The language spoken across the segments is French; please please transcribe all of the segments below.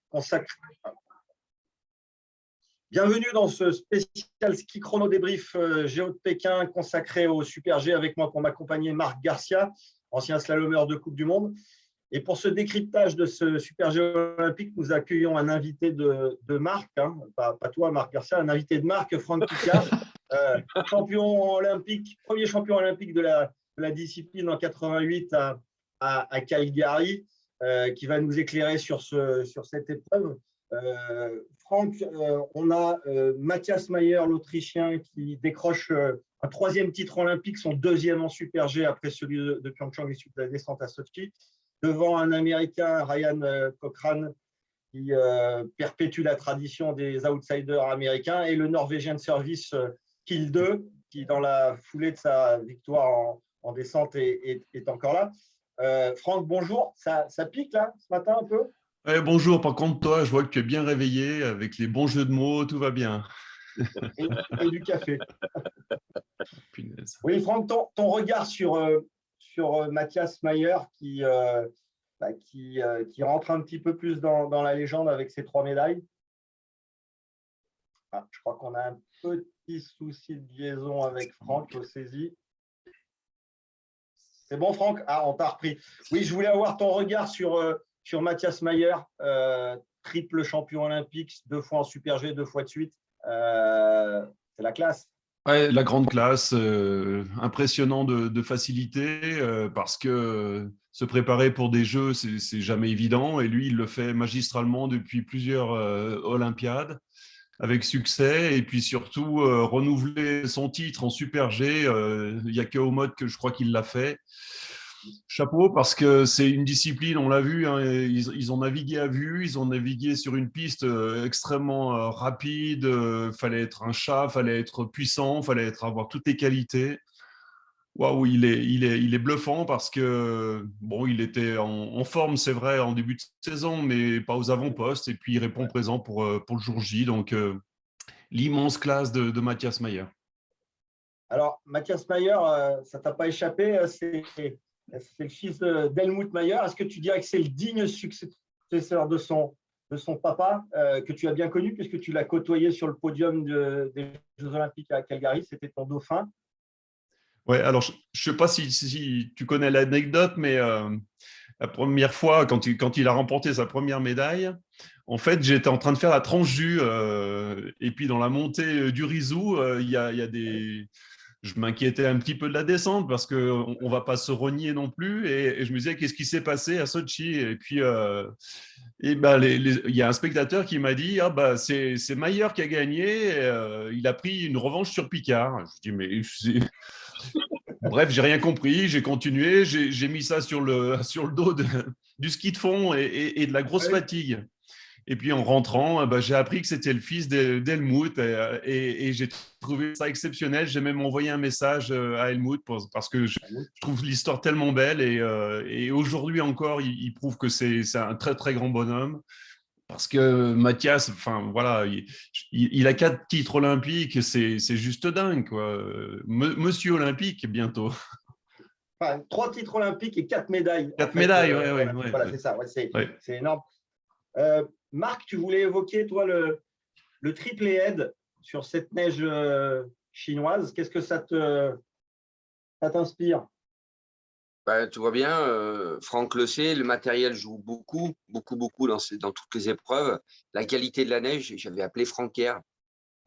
consacré. Bienvenue dans ce spécial ski chrono débrief Géo de Pékin consacré au Super G. Avec moi pour m'accompagner Marc Garcia, ancien slalomeur de Coupe du Monde. Et pour ce décryptage de ce Super G olympique, nous accueillons un invité de marque, pas toi Marc Garcia, un invité de marque, Franck Piccard, champion olympique, premier champion olympique de la discipline en 88 à Calgary, qui va nous éclairer sur cette épreuve. Franck, on a Matthias Mayer, l'Autrichien, qui décroche un troisième titre olympique, son deuxième en Super G après celui de Pyeongchang issu de la descente à Sochi, devant un Américain, Ryan Cochrane, qui perpétue la tradition des outsiders américains, et le Norvégien de service Kiel 2, qui, dans la foulée de sa victoire en descente, est encore là. Franck, bonjour. Ça pique là, ce matin un peu? Bonjour, par contre, toi, je vois que tu es bien réveillé avec les bons jeux de mots, tout va bien. Et du café. Punaise. Oui, Franck, ton regard sur Matthias Mayer qui rentre un petit peu plus dans la légende avec ses 3 médailles. Je crois qu'on a un petit souci de liaison avec Franck au saisie. C'est bon, Franck? On t'a repris. Oui, je voulais avoir ton regard sur Matthias Mayer, triple champion olympique, 2 fois en Super G, 2 fois de suite. C'est la classe. Ouais, la grande classe, impressionnant de facilité, parce que se préparer pour des jeux, c'est jamais évident. Et lui, il le fait magistralement depuis plusieurs Olympiades, avec succès. Et puis surtout, renouveler son titre en Super G, il n'y a que au mode que je crois qu'il l'a fait. Chapeau, parce que c'est une discipline, on l'a vu, ils ont navigué à vue, ils ont navigué sur une piste extrêmement rapide, fallait être un chat, fallait être puissant, fallait avoir toutes les qualités. Waouh, il est bluffant parce que bon, il était en forme, c'est vrai, en début de saison, mais pas aux avant-postes, et puis il répond présent pour le jour J, donc l'immense classe de Matthias Mayer. Alors, Matthias Mayer, ça t'a pas échappé, c'est le fils d'Helmut Mayer. Est-ce que tu dirais que c'est le digne successeur de son papa, que tu as bien connu, puisque tu l'as côtoyé sur le podium des Jeux Olympiques à Calgary? C'était ton dauphin. Ouais, alors je ne sais pas si tu connais l'anecdote, mais la première fois, quand il a remporté sa première médaille, en fait, j'étais en train de faire la tranche jus, et puis dans la montée du Rizou, il y a des… Je m'inquiétais un petit peu de la descente parce qu'on ne va pas se rogner non plus. Et je me disais, qu'est-ce qui s'est passé à Sochi? Et puis, il y a un spectateur qui m'a dit, c'est Mayer qui a gagné. Il a pris une revanche sur Piccard. Je dis, mais… Bref, j'ai rien compris. J'ai continué. J'ai mis ça sur le dos du ski de fond et de la grosse fatigue. Et puis en rentrant, j'ai appris que c'était le fils d'Helmut, et j'ai trouvé ça exceptionnel. J'ai même envoyé un message à Helmut parce que je trouve l'histoire tellement belle, et aujourd'hui encore, il prouve que c'est un très très grand bonhomme. Parce que Matthias, enfin voilà, il a 4 titres olympiques, c'est juste dingue, quoi. Monsieur Olympique bientôt. Enfin, 3 titres olympiques et 4 médailles. 4 médailles, ouais. Voilà, c'est ça. Ouais, c'est énorme. Marc, tu voulais évoquer, toi, le triple head sur cette neige chinoise. Qu'est-ce que ça t'inspire? Tu vois bien, Franck le sait, le matériel joue beaucoup dans toutes les épreuves. La qualité de la neige, j'avais appelé Franck hier.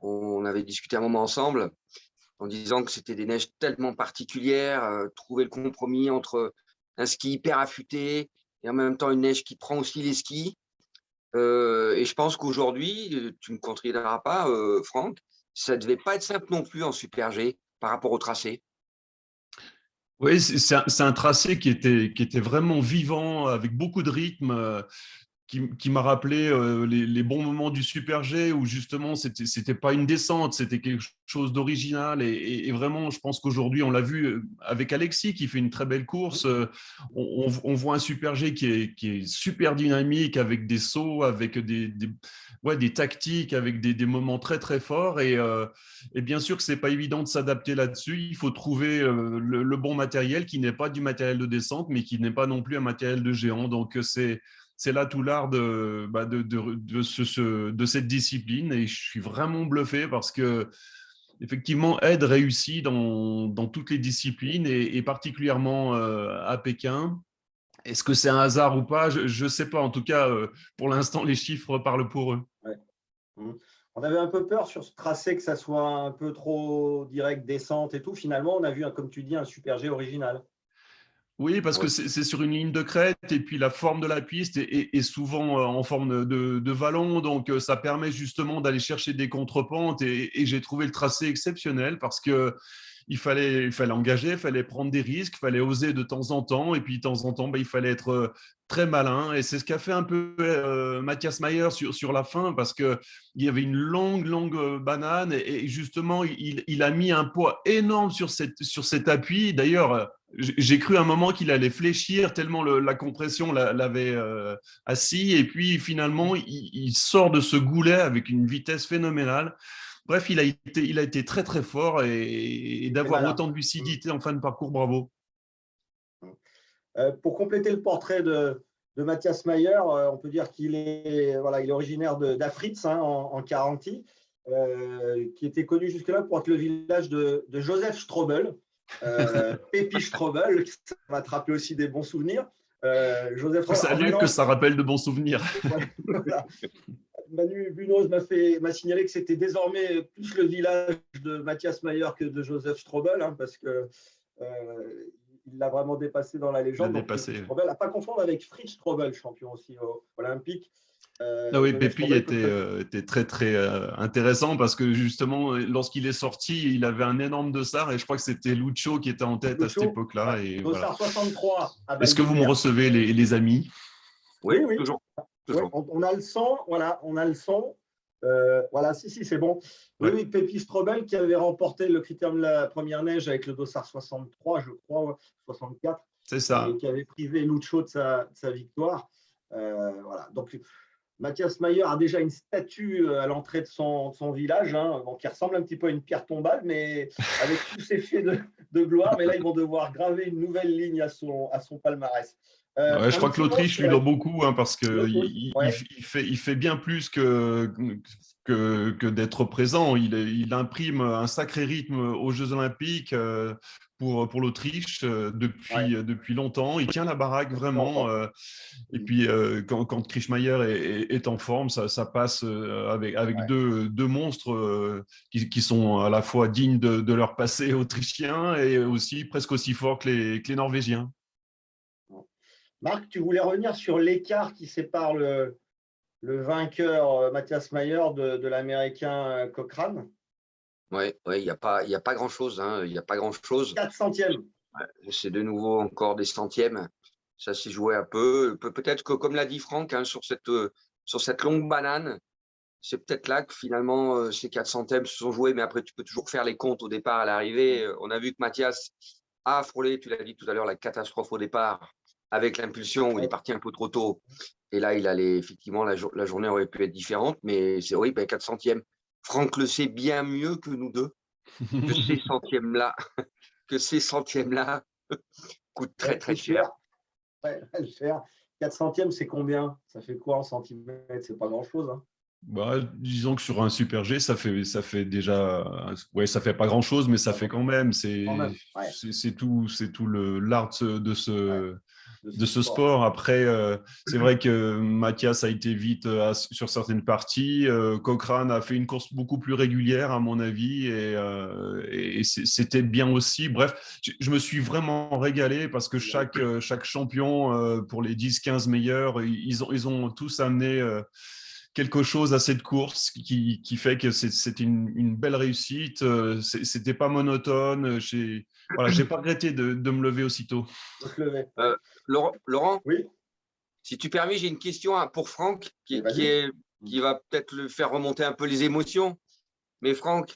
On avait discuté un moment ensemble en disant que c'était des neiges tellement particulières, trouver le compromis entre un ski hyper affûté et en même temps une neige qui prend aussi les skis. Et je pense qu'aujourd'hui, tu ne me contrediras pas, Franck, ça ne devait pas être simple non plus en Super G par rapport au tracé. Oui, c'est un tracé qui était vraiment vivant, avec beaucoup de rythme, qui m'a rappelé les bons moments du Super G, où justement, c'était pas une descente, c'était quelque chose d'original. Et vraiment, je pense qu'aujourd'hui, on l'a vu avec Alexis, qui fait une très belle course. On voit un Super G qui est super dynamique, avec des sauts, avec des tactiques, avec des moments très, très forts. Et bien sûr que c'est pas évident de s'adapter là-dessus. Il faut trouver le bon matériel, qui n'est pas du matériel de descente, mais qui n'est pas non plus un matériel de géant. Donc, c'est c'est là tout l'art de cette discipline. Et je suis vraiment bluffé parce que, effectivement, Ed réussit dans toutes les disciplines et particulièrement à Pékin. Est-ce que c'est un hasard ou pas? Je ne sais pas. En tout cas, pour l'instant, les chiffres parlent pour eux. Ouais. Mhm. On avait un peu peur sur ce tracé que ça soit un peu trop direct, descente et tout. Finalement, on a vu, comme tu dis, un super G original. Oui, parce que Ouais. c'est sur une ligne de crête et puis la forme de la piste est souvent en forme de vallon. Donc, ça permet justement d'aller chercher des contrepentes et j'ai trouvé le tracé exceptionnel parce que il fallait engager, il fallait prendre des risques, il fallait oser de temps en temps. Et puis, de temps en temps, il fallait être très malin. Et c'est ce qu'a fait un peu Matthias Mayer sur la fin parce qu'il y avait une longue banane. Et justement, il a mis un poids énorme sur cet appui. D'ailleurs, j'ai cru un moment qu'il allait fléchir tellement la compression l'avait assis. Et puis, finalement, il sort de ce goulet avec une vitesse phénoménale. Bref, il a été très très fort et C'est d'avoir malin. autant de lucidité en fin de parcours, bravo. Pour compléter le portrait de Matthias Mayer, on peut dire qu'il est, voilà, il est originaire d'Afritz, en Carinthie, qui était connu jusque-là pour être le village de Joseph Strobel, Pépi Strobel, ça va te rappeler aussi des bons souvenirs. Joseph Strobel, Salut, que ça rappelle de bons souvenirs. voilà. Manu Bunos m'a signalé que c'était désormais plus le village de Matthias Mayer que de Joseph Strobel, parce que il l'a vraiment dépassé dans la Il a légende. Donc, dépassé. Strobel, à ne pas confondre avec Fritz Strobel, champion aussi olympique. Ah oui, Joseph Pépi Strobel, était très très intéressant parce que justement, lorsqu'il est sorti, il avait un énorme dossard et je crois que c'était Lucho qui était en tête à cette Lucho, époque-là. ouais, Et voilà. Dossard 63 à Est-ce que vous me Val-d'Isère. recevez, les amis? Oui, Oui, oui. toujours. Ouais, Toujours. on a le son, voilà, on a le son. Voilà, si, c'est bon. Oui, Ouais, oui, Pépi Strobel qui avait remporté le critérium de la première neige avec le Dossard 63, je crois, ouais, 64, c'est et ça. qui avait privé Lucho de sa victoire. Voilà. Donc, Matthias Mayer a déjà une statue à l'entrée de son village, bon, qui ressemble un petit peu à une pierre tombale, mais avec tous ses faits de gloire. Mais là, ils vont devoir graver une nouvelle ligne à son palmarès. Ouais, je Un crois que petit mot l'Autriche sur lui la. doit beaucoup parce que Oui, ouais. il fait bien plus que d'être présent. Il imprime un sacré rythme aux Jeux Olympiques pour l'Autriche Ouais, depuis longtemps. Il tient la baraque depuis vraiment. longtemps. Et puis, quand Kriechmeier est en forme, ça passe avec Ouais. deux monstres qui sont à la fois dignes de leur passé autrichien et aussi presque aussi forts que les Norvégiens. Marc, tu voulais revenir sur l'écart qui sépare le vainqueur Matthias Mayer de l'Américain Cochrane. Ouais, ouais, il y a pas grand-chose, hein. Il y a pas grand-chose. 4 centièmes. C'est de nouveau encore des centièmes. Ça s'est joué un peu. Peut-être que, comme l'a dit Franck, hein, sur cette longue banane, c'est peut-être là que finalement ces 4 centièmes se sont joués. Mais après, tu peux toujours faire les comptes au départ, à l'arrivée. On a vu que Mathias a frôlé, tu l'as dit tout à l'heure, la catastrophe au départ avec l'impulsion où il est Ouais. parti un peu trop tôt. Et là, il allait effectivement, la journée aurait pu être différente. Mais c'est oui, 4 centièmes. Franck le sait bien mieux que nous deux que ces centièmes-là, que ces centièmes-là coûtent très Ouais, très coûte cher. cher. Ouais, cher. 4 centièmes, c'est combien? Ça fait quoi en centimètres? C'est pas grand-chose. Bah, disons que sur un Super G, ça fait déjà, ouais, ça fait pas grand-chose, mais ça Pas fait grand- quand même. Quand même. Ouais, C'est tout l'art ouais, de de ce ce sport. sport. Après, c'est vrai que Mathias a été vite sur certaines parties. Cochrane a fait une course beaucoup plus régulière, à mon avis, et c'était bien aussi. Bref, je me suis vraiment régalé parce que chaque champion, pour les 10-15 meilleurs, ils ont tous amené quelque chose à cette course qui fait que c'était une belle réussite. C'était pas monotone. J'ai pas regretté de me lever aussitôt. De se lever. Ouais. Euh, Laurent, Oui, si tu permets, j'ai une question pour Franck et vas-y. qui va peut-être le faire remonter un peu les émotions. Mais Franck,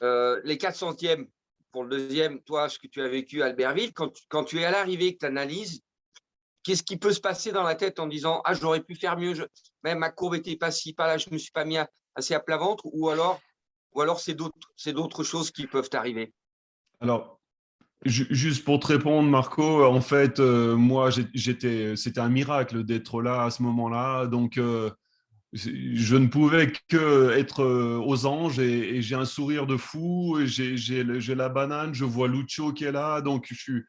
les 4 centièmes pour le deuxième, toi, ce que tu as vécu à Albertville, quand tu es à l'arrivée, que tu analyses, qu'est-ce qui peut se passer dans la tête en disant ah, j'aurais pu faire mieux, même ma courbe était pas si pas là, je me suis pas mis assez à plat ventre, ou alors c'est d'autres choses qui peuvent arriver. Alors, Juste pour te répondre, Marco, en fait, moi, c'était un miracle d'être là à ce moment-là. Donc, je ne pouvais que être aux anges et j'ai un sourire de fou. Et j'ai la banane, je vois Lucio qui est là. Donc, je suis.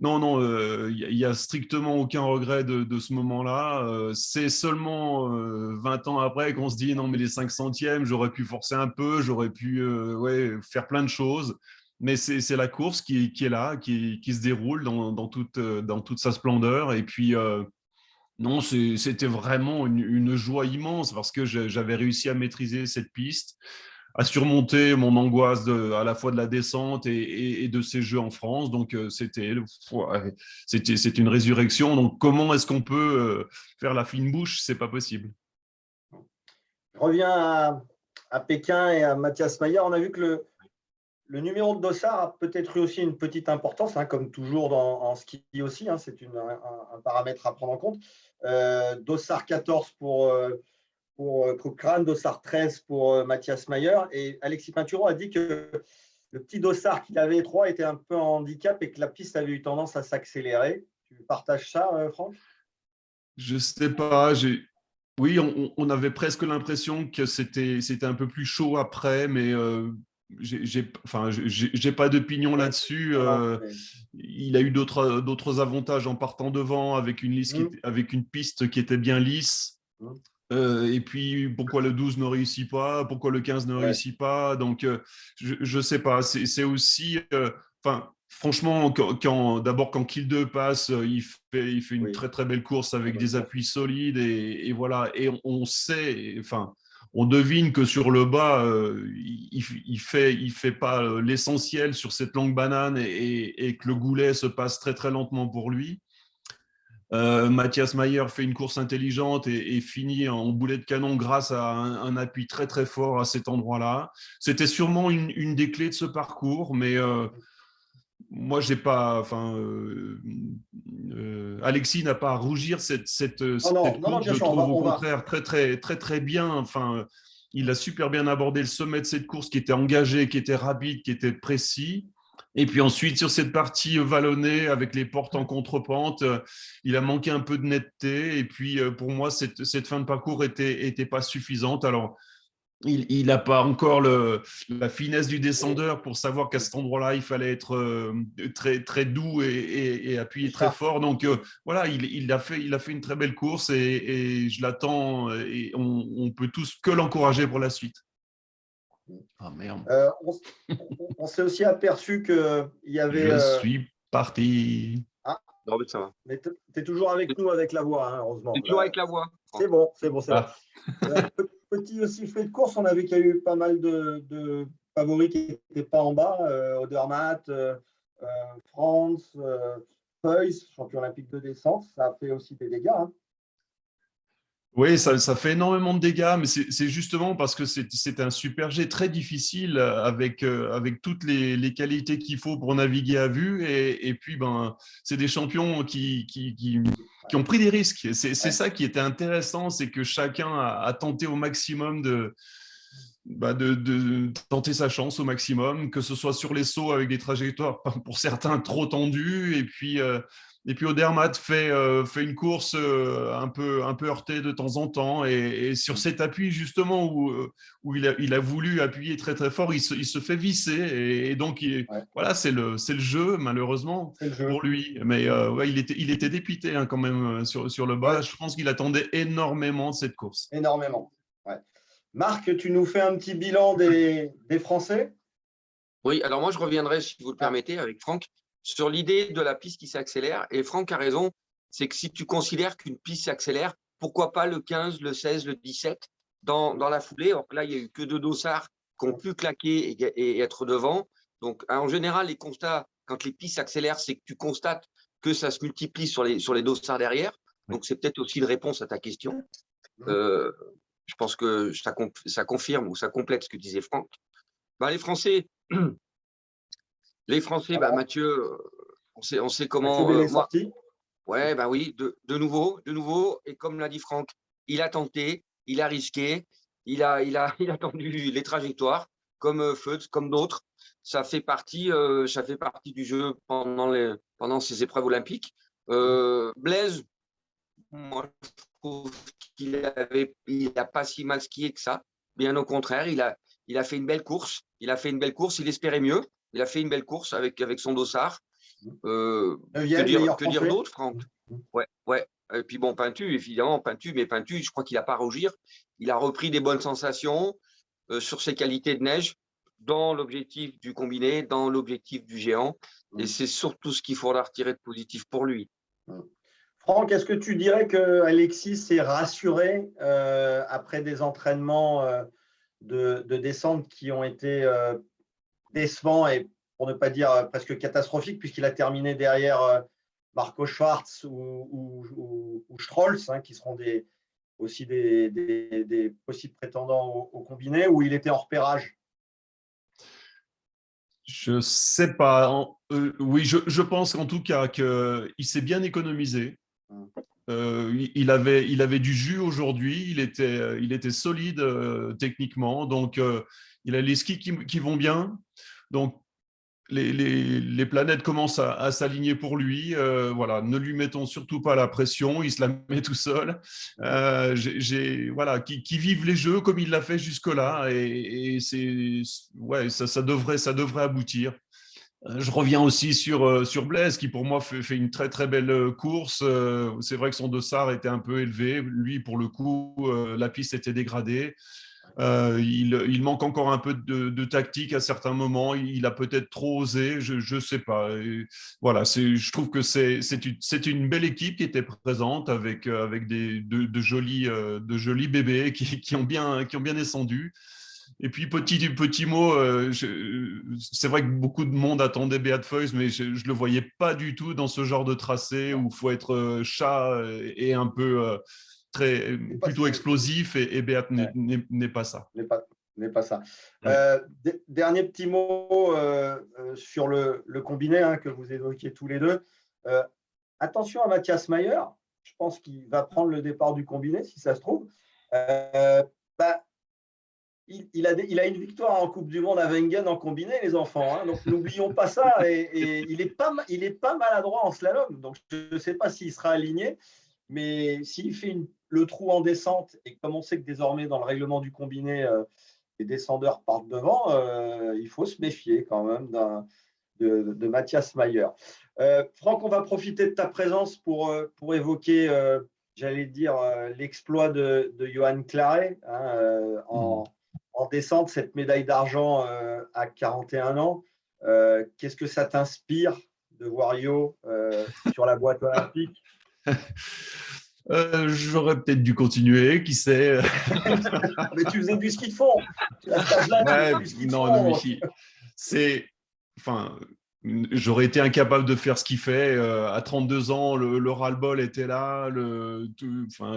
Non, non, il y a strictement aucun regret de ce moment-là. C'est seulement 20 ans après qu'on se dit non, mais les 5 centièmes, j'aurais pu forcer un peu, j'aurais pu ouais, faire plein de choses. Mais c'est la course qui est là, qui se déroule dans toute sa splendeur. Et puis, non, c'était vraiment une joie immense parce que j'avais réussi à maîtriser cette piste, à surmonter mon angoisse à la fois de la descente et de ces jeux en France. Donc, ouais, c'était une résurrection. Donc, comment est-ce qu'on peut faire la fine bouche? C'est pas possible. Je reviens à Pékin et à Mathias Mayer. On a vu que le numéro de dossard a peut-être eu aussi une petite importance, hein, comme toujours en ski aussi, hein, c'est un paramètre à prendre en compte. Dossard 14 pour Cochrane, dossard 13 pour Mathias Mayer. Et Alexis Pinturo a dit que le petit dossard qu'il avait 3 était un peu en handicap et que la piste avait eu tendance à s'accélérer. Tu partages ça, Franck? Je sais pas. Oui, on avait presque l'impression que c'était un peu plus chaud après, mais enfin, j'ai pas d'opinion Oui, là-dessus. non, non, mais... Il a eu d'autres avantages en partant devant avec avec une piste qui était bien lisse. Et puis, pourquoi le 12 ne réussit pas? Pourquoi le 15 ne Ouais, réussit pas? Donc, je ne sais pas. C'est aussi. Enfin, franchement, d'abord, quand Kill 2 passe, il fait une oui, très, très belle course très avec bonne des course. appuis solides. Et voilà. Et on sait, enfin, on devine que sur le bas, il fait pas l'essentiel sur cette longue banane et que le goulet se passe très, très lentement pour lui. Mathias Mayer fait une course intelligente et finit en boulet de canon grâce à un appui très très fort à cet endroit-là. C'était sûrement une des clés de ce parcours, mais moi j'ai pas. Enfin, Alexis n'a pas à rougir Non, non, cette non, non, course. bien Je sûr, trouve au on va. contraire très très très très bien. Enfin, il a super bien abordé le sommet de cette course qui était engagé, qui était rapide, qui était précis. Et puis ensuite, sur cette partie vallonnée avec les portes en contre-pente, il a manqué un peu de netteté. Et puis, pour moi, cette fin de parcours était pas suffisante. Alors, il n'a pas encore la finesse du Oui, descendeur pour savoir qu'à oui, cet endroit-là, il fallait être très, très doux et c'est appuyer très ça. fort. Donc, voilà, il a fait une très belle course et je l'attends et on peut tous que l'encourager pour la suite. Ah merde. On s'est aussi aperçu qu'il y avait. Je suis parti. Ah, Non, mais ça va. mais tu es toujours avec nous avec la voix, hein, heureusement. C'est toujours avec la voix, C'est Franck. bon, c'est bon, c'est bon. Ah. Petit aussi fait de course, on a vu qu'il y a eu pas mal de favoris qui n'étaient pas en bas. Odermatt, Franz, Feuys, champion olympique de descente. Ça a fait aussi des dégâts, hein. Oui, ça fait énormément de dégâts, mais c'est justement parce que c'est un super G très difficile avec toutes les qualités qu'il faut pour naviguer à vue. Et puis, ben, c'est des champions qui ont pris des risques. C'est Ouais. ça qui était intéressant, c'est que chacun a tenté au maximum de tenter sa chance au maximum, que ce soit sur les sauts avec des trajectoires pour certains trop tendues, et puis Odermatt fait une course un peu heurtée de temps en temps, et sur cet appui justement où il a voulu appuyer très très fort, il se fait visser, et donc Ouais, voilà, c'est le jeu malheureusement c'est le jeu. pour lui, mais ouais, il était dépité hein, quand même sur le bas. Ouais, Je pense qu'il attendait énormément de cette course. énormément. Ouais. Marc, tu nous fais un petit bilan des Français? Oui, alors moi, je reviendrai, si vous le Ah, permettez, avec Franck, sur l'idée de la piste qui s'accélère. Et Franck a raison, c'est que si tu considères qu'une piste s'accélère, pourquoi pas le 15, le 16, le 17 dans la foulée? Alors que là, il n'y a eu que deux dossards qui ont pu claquer et être devant. Donc, en général, les constats, quand les pistes s'accélèrent, c'est que tu constates que ça se multiplie sur les dossards derrière. Donc, c'est peut-être aussi une réponse à ta question. Euh, je pense que ça confirme ou ça complète ce que disait Franck. Ben, les Français, bah, voilà. Mathieu, on sait Mathieu comment. Bellé est Moi, sorti. ouais, bah oui, de nouveau. Et comme l'a dit Franck, il a tenté, il a risqué, il a tendu les trajectoires. comme Feuz, comme d'autres. Ça fait partie du jeu pendant ces épreuves olympiques. Blaise, moi, je trouve qu'il n'a pas si mal skié que ça. Bien au contraire, il a fait une belle course. Il espérait mieux. Il a fait une belle course avec son dossard. Que dire d'autre, Franck? Ouais. Et puis bon, Pintu, évidemment, mais Pintu, je crois qu'il n'a pas à rougir. Il a repris des bonnes sensations sur ses qualités de neige dans l'objectif du combiné, dans l'objectif du géant. Et c'est surtout ce qu'il faudra retirer de positif pour lui. Franck, est-ce que tu dirais qu'Alexis s'est rassuré après des entraînements de descente qui ont été décevants et pour ne pas dire presque catastrophiques, puisqu'il a terminé derrière Marco Schwarz ou Strolz, hein, qui seront aussi des possibles prétendants au combiné, où il était en repérage? Je sais pas. Oui, je pense en tout cas qu'il s'est bien économisé. Il avait du jus aujourd'hui. Il était solide techniquement. Donc, il a les skis qui vont bien. Donc, les planètes commencent à s'aligner pour lui. Voilà, ne lui mettons surtout pas la pression. Il se la met tout seul. Voilà, qui vive les jeux comme il l'a fait jusque-là. Et ça devrait aboutir. Je reviens aussi sur Blaise, qui pour moi fait une très très belle course. C'est vrai que son dossard était un peu élevé. Lui, pour le coup, la piste était dégradée. Il manque encore un peu de tactique à certains moments. Il a peut-être trop osé, je ne sais pas. Et voilà, je trouve que c'est une belle équipe qui était présente avec de jolis bébés qui ont bien descendu. Et puis, petit mot, c'est vrai que beaucoup de monde attendait Beat Feuz, mais je ne le voyais pas du tout dans ce genre de tracé où il faut être chat et un peu plutôt explosif, et Beat n'est pas ça. N'est pas ça. Ouais. Dernier petit mot sur le combiné hein, que vous évoquiez tous les deux. Attention à Matthias Mayer, je pense qu'il va prendre le départ du combiné, si ça se trouve. Il a une victoire en Coupe du Monde à Wengen en combiné, les enfants. Hein, donc, n'oublions pas ça. Et il est pas maladroit en slalom. Donc, je ne sais pas s'il sera aligné. Mais s'il fait le trou en descente, et comme on sait que désormais, dans le règlement du combiné, les descendeurs partent devant, il faut se méfier quand même de Matthias Mayer. Franck, on va profiter de ta présence pour évoquer, j'allais dire, l'exploit de Johan Claret hein, en descente, cette médaille d'argent à 41 ans. Qu'est-ce que ça t'inspire de voir Yo sur la boîte olympique? J'aurais peut-être dû continuer, qui sait. Mais tu faisais du ski de fond. À cet âge-là, tu faisais du ski de fond. Enfin, j'aurais été incapable de faire ce qu'il fait. À 32 ans, le ras-le-bol était là.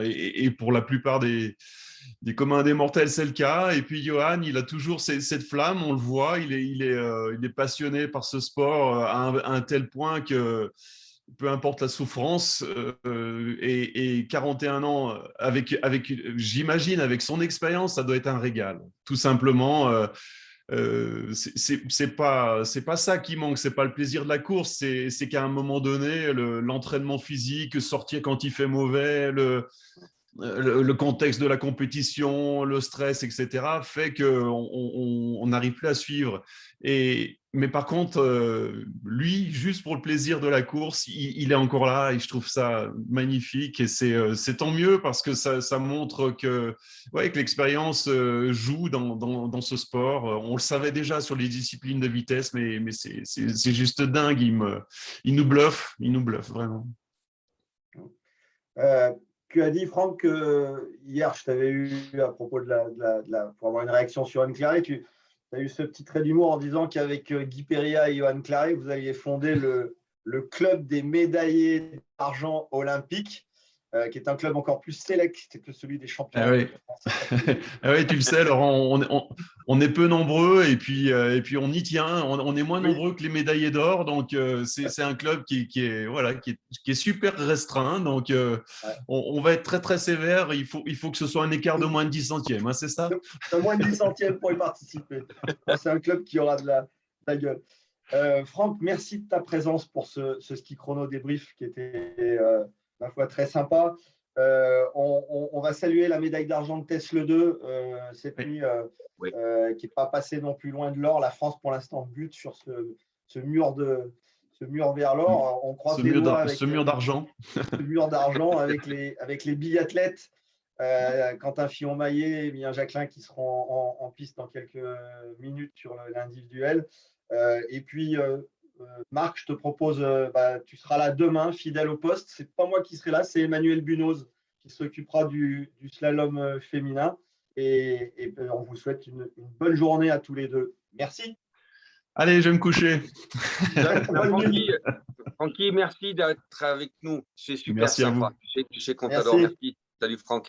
Et pour la plupart des communs des mortels, c'est le cas. Et puis, Johan, il a toujours cette flamme, on le voit. Il est passionné par ce sport à un tel point que peu importe la souffrance, et 41 ans, j'imagine, avec son expérience, ça doit être un régal. Tout simplement, c'est pas ça qui manque, c'est pas le plaisir de la course, c'est qu'à un moment donné, l'entraînement physique, sortir quand il fait mauvais, le contexte de la compétition, le stress, etc., fait qu'on n'arrive plus à suivre. Mais par contre, lui, juste pour le plaisir de la course, il est encore là et je trouve ça magnifique. Et c'est tant mieux parce que ça montre que l'expérience joue dans ce sport. On le savait déjà sur les disciplines de vitesse, mais c'est juste dingue. Il nous bluffe vraiment. Tu as dit, Franck, que hier, je t'avais eu à propos pour avoir une réaction sur Johan Claret, tu as eu ce petit trait d'humour en disant qu'avec Guy Péria et Johan Claret, vous alliez fonder le club des médaillés d'argent olympiques. qui est un club encore plus sélect que celui des champions. Ah oui. Ah oui, tu le sais, Laurent, on est peu nombreux et puis on y tient. On est moins nombreux que les médaillés d'or, donc c'est un club qui est super restreint. Donc on va être très très sévère. Il faut que ce soit un écart de moins de 10 centièmes, hein, c'est ça? De moins de 10 centièmes pour y participer. C'est un club qui aura de la gueule. Franck, merci de ta présence pour ce ski chrono débrief qui était ma foi très sympa. On va saluer la médaille d'argent de Tesle 2 cette nuit, qui n'est pas passée non plus loin de l'or. La France, pour l'instant, bute sur ce mur vers l'or. On croise les doigts avec ce mur d'argent. Ce mur d'argent avec les biathlètes. Quentin Fillon-Maillet et bien Jacquelin qui seront en piste dans quelques minutes sur l'individuel. Et puis, Marc, je te propose, tu seras là demain, fidèle au poste. Ce n'est pas moi qui serai là, c'est Emmanuel Bunoz qui s'occupera du slalom féminin. Et on vous souhaite une bonne journée à tous les deux. Merci. Allez, je vais me coucher. Francky, merci d'être avec nous. C'est super merci sympa. Tu sais qu'on t'adore. Merci. Salut Franck.